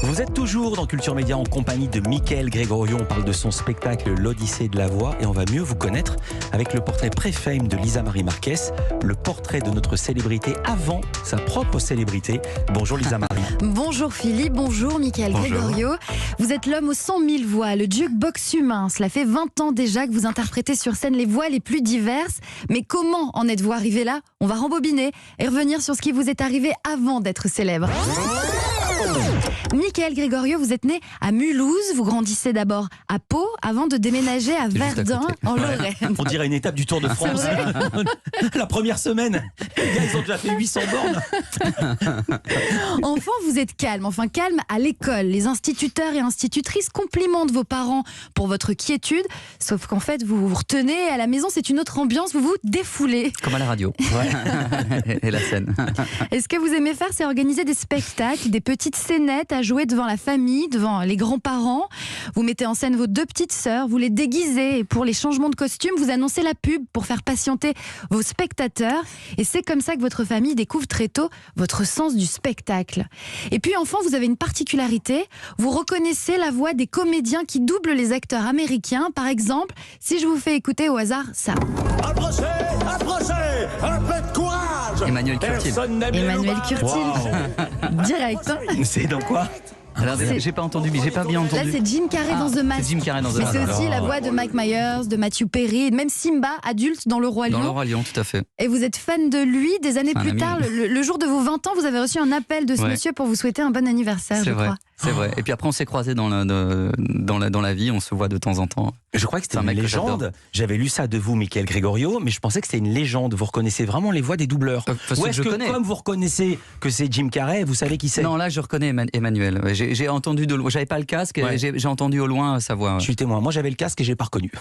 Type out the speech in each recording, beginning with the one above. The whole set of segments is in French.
Vous êtes toujours dans Culture Média en compagnie de Mickaël Gregorio. On parle de son spectacle L'Odyssée de la voix et on va mieux vous connaître avec le portrait pré-fame de Lisa Marie Marquez, le portrait de notre célébrité avant sa propre célébrité. Bonjour Lisa Marie. Bonjour Philippe, bonjour Mickaël Gregorio. Vous êtes l'homme aux 100 000 voix, le jukebox humain. Cela fait 20 ans déjà que vous interprétez sur scène les voix les plus diverses. Mais comment en êtes-vous arrivé là? On va rembobiner et revenir sur ce qui vous est arrivé avant d'être célèbre. Mickaël Gregorio, vous êtes né à Mulhouse, vous grandissez d'abord à Pau avant de déménager à Verdun en Lorraine. On dirait une étape du Tour de France. La première semaine, les gars, ils ont déjà fait 800 bornes. Enfant, vous êtes calme, enfin calme à l'école. Les instituteurs et institutrices complimentent vos parents pour votre quiétude, sauf qu'en fait, vous vous retenez à la maison, c'est une autre ambiance, vous vous défoulez. Comme à la radio. Ouais. Et la scène. Et ce que vous aimez faire, c'est organiser des spectacles, des petites scénettes à jouer devant la famille, devant les grands-parents. Vous mettez en scène vos deux petites sœurs, vous les déguisez et pour les changements de costume, vous annoncez la pub pour faire patienter vos spectateurs. Et c'est comme ça que votre famille découvre très tôt votre sens du spectacle. Et puis enfant, vous avez une particularité, vous reconnaissez la voix des comédiens qui doublent les acteurs américains. Par exemple, si je vous fais écouter au hasard ça. Approchez, approchez, un peu de courage. Emmanuel Curtil. Emmanuel Curtil. Wow. Direct. Hein. C'est dans quoi? Alors, j'ai pas entendu, j'ai pas bien entendu. Là, c'est Jim Carrey dans The Mask. C'est Jim Carrey dans The Mais Mask. c'est aussi la voix de Mike Myers, de Matthew Perry, et même Simba, adulte, dans Le Roi Lion. Dans Le Roi Lion, tout à fait. Et vous êtes fan de lui. Des années plus tard, le jour de vos 20 ans, vous avez reçu un appel de ce monsieur pour vous souhaiter un bon anniversaire, je crois. C'est vrai. Et puis après, on s'est croisés dans la vie, on se voit de temps en temps. Je crois que c'était une légende. J'avais lu ça de vous, Mickaël Gregorio, mais je pensais que c'était une légende. Vous reconnaissez vraiment les voix des doubleurs. Ou est-ce que comme vous reconnaissez que c'est Jim Carrey, vous savez qui c'est? Non, là, je reconnais Emmanuel. J'ai entendu de loin. J'avais pas le casque, j'ai entendu au loin sa voix. Je suis témoin. Moi, j'avais le casque et j'ai pas reconnu.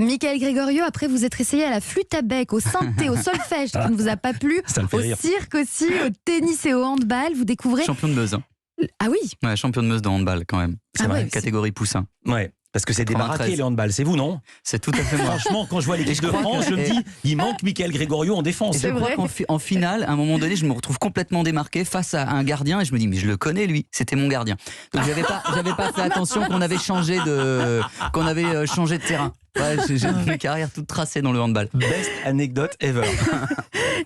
Mickaël Gregorio, après, vous êtes essayé à la flûte à bec, au synthé, au solfège, qui ne vous a pas plu, au cirque aussi, au tennis et au handball. Vous découvrez. Champion de Meuse. Hein. Ah oui. Ouais, champion de Meuse de handball quand même. C'est vrai. Ouais, catégorie poussin. Ouais. Parce que c'est des baraqués, le handball, c'est vous, non? C'est tout à fait moi. Franchement, quand je vois l'équipe de France, je me dis, il manque Mickaël Gregorio en défense. Et je crois qu'en finale, à un moment donné, je me retrouve complètement démarqué face à un gardien et je me dis, mais je le connais lui, c'était mon gardien. Donc j'avais pas fait attention qu'on avait changé de terrain. Ouais, j'ai une carrière toute tracée dans le handball. Best anecdote ever.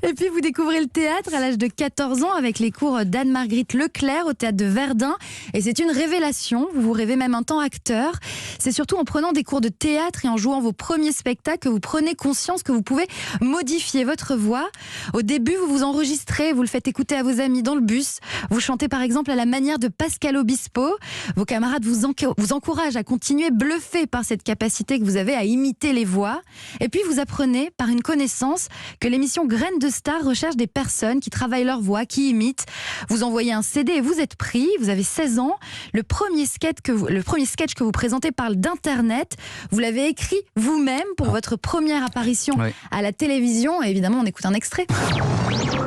Et puis vous découvrez le théâtre à l'âge de 14 ans avec les cours d'Anne-Marguerite Leclerc au théâtre de Verdun. Et c'est une révélation, vous vous rêvez même un temps acteur. C'est surtout en prenant des cours de théâtre et en jouant vos premiers spectacles que vous prenez conscience que vous pouvez modifier votre voix. Au début, vous vous enregistrez, vous le faites écouter à vos amis dans le bus. Vous chantez par exemple à la manière de Pascal Obispo. Vos camarades vous encouragent à continuer, bluffés par cette capacité que vous avez à imiter les voix. Et puis vous apprenez par une connaissance que l'émission Graines de Stars recherche des personnes qui travaillent leur voix, qui imitent. Vous envoyez un CD et vous êtes pris. Vous avez 16 ans. Le premier sketch que vous présentez parle d'Internet. Vous l'avez écrit vous-même pour votre première apparition à la télévision. Et évidemment, on écoute un extrait.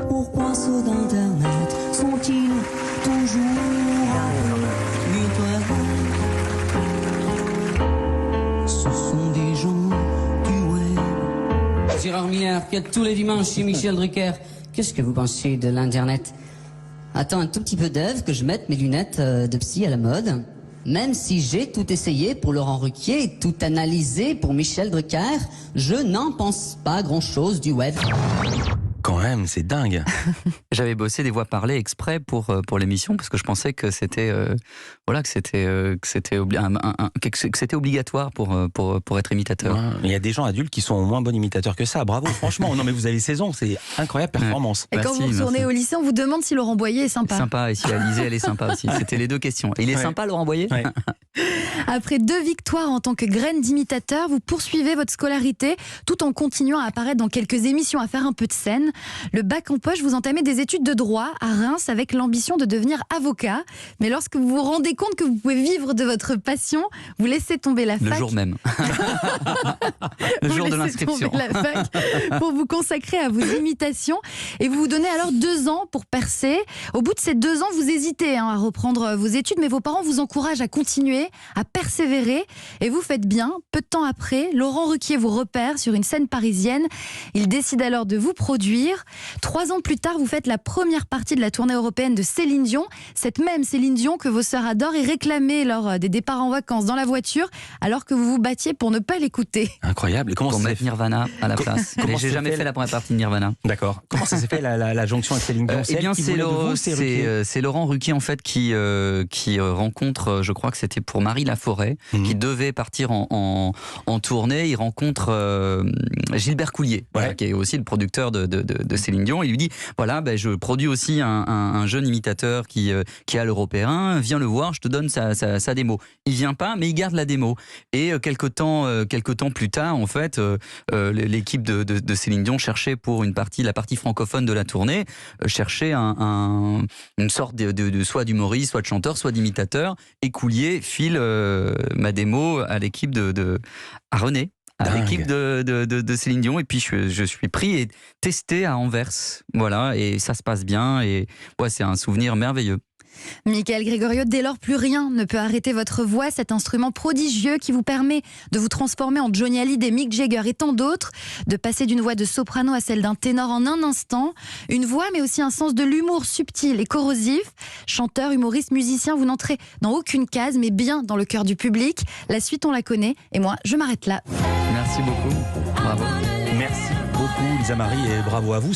Pourquoi ceux d'Internet sont-ils toujours ce sont des gens du web. Gérard Miller, qui est tous les dimanches chez Michel Drucker. Qu'est-ce que vous pensez de l'Internet? Attends un tout petit peu d'Ève, que je mette mes lunettes de psy à la mode. Même si j'ai tout essayé pour Laurent Ruquier et tout analysé pour Michel Drucker, je n'en pense pas grand-chose du web. Quand même, c'est dingue. J'avais bossé des voix parlées exprès pour l'émission parce que je pensais que c'était obligatoire pour être imitateur. Ouais, il y a des gens adultes qui sont moins bons imitateurs que ça. Bravo, franchement. Non, mais vous avez 16 ans, c'est incroyable performance. Et quand vous retournez au lycée, on vous demande si Laurent Boyer est sympa. Sympa, et si Alizée, elle est sympa aussi. C'était les deux questions. Et il est sympa, Laurent Boyer? Après 2 victoires en tant que graine d'imitateur, vous poursuivez votre scolarité tout en continuant à apparaître dans quelques émissions, à faire un peu de scène. Le bac en poche, vous entamez des études de droit à Reims avec l'ambition de devenir avocat. Mais lorsque vous vous rendez compte que vous pouvez vivre de votre passion, vous laissez tomber la fac. Le jour même. Le jour de l'inscription. La fac pour vous consacrer à vos imitations. Et vous vous donnez alors 2 ans pour percer. Au bout de ces 2 ans, vous hésitez à reprendre vos études, mais vos parents vous encouragent à continuer. continuer, à persévérer. Et vous faites bien. Peu de temps après, Laurent Ruquier vous repère sur une scène parisienne. Il décide alors de vous produire. 3 ans plus tard, vous faites la première partie de la tournée européenne de Céline Dion. Cette même Céline Dion que vos sœurs adorent et réclamaient lors des départs en vacances dans la voiture, alors que vous vous battiez pour ne pas l'écouter. Incroyable. Et comment Pour ça s'est mettre Nirvana à la place. Comment Mais j'ai ça jamais fait fait la première partie de Nirvana. D'accord. Comment ça s'est fait la jonction avec Céline Dion? Eh bien, c'est Ruquier. Laurent Ruquier en fait qui rencontre, je crois que c'était pour Marie Laforêt, qui devait partir en tournée. Il rencontre Gilbert Coulier, voilà, qui est aussi le producteur de Céline Dion. Il lui dit voilà, je produis aussi un jeune imitateur qui est à l'Européen. Viens le voir, je te donne sa démo. Il vient pas, mais il garde la démo. Et quelque temps plus tard, en fait, l'équipe de Céline Dion cherchait pour la partie francophone de la tournée, cherchait une sorte de soit d'humoriste, soit de chanteur, soit d'imitateur. Et Coulier file ma démo à l'équipe à René. À l'équipe de Céline Dion, et puis je suis pris et testé à Anvers, voilà, et ça se passe bien, et ouais, c'est un souvenir merveilleux. Mickaël Gregorio, dès lors, plus rien ne peut arrêter votre voix, cet instrument prodigieux qui vous permet de vous transformer en Johnny Hallyday, Mick Jagger et tant d'autres, de passer d'une voix de soprano à celle d'un ténor en un instant. Une voix, mais aussi un sens de l'humour subtil et corrosif. Chanteur, humoriste, musicien, vous n'entrez dans aucune case, mais bien dans le cœur du public. La suite, on la connaît, et moi, je m'arrête là. Merci beaucoup, bravo. Merci beaucoup Lisa Marie et bravo à vous.